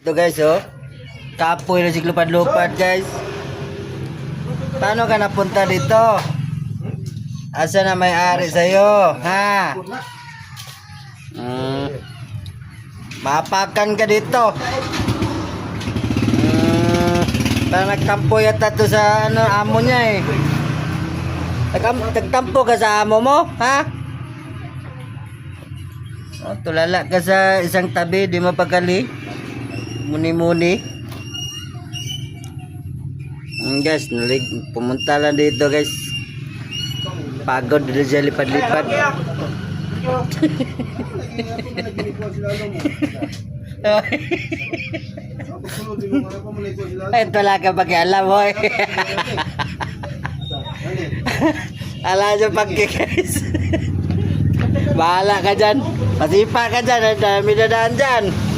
Ito guys, oh. Kapoy na siglupad-lupad guys. Paano ka napunta dito? Asa na may-ari sa'yo? Ha? Mapakan ka dito. Parang nagtampo yata to sa ano, amo niya eh. Nagtampo ka sa amo mo? Ha? Oh, tulala ka sa isang tabi, di mapakali. Muni-muni. Guys, pumunta lang dito guys. Pagod dito siya lipad-lipad. Ito lang ka pakialam mo. Alam nyo pagki guys. Bahala ka dyan. Pasipa ka dyan. Ang dami na daan dyan.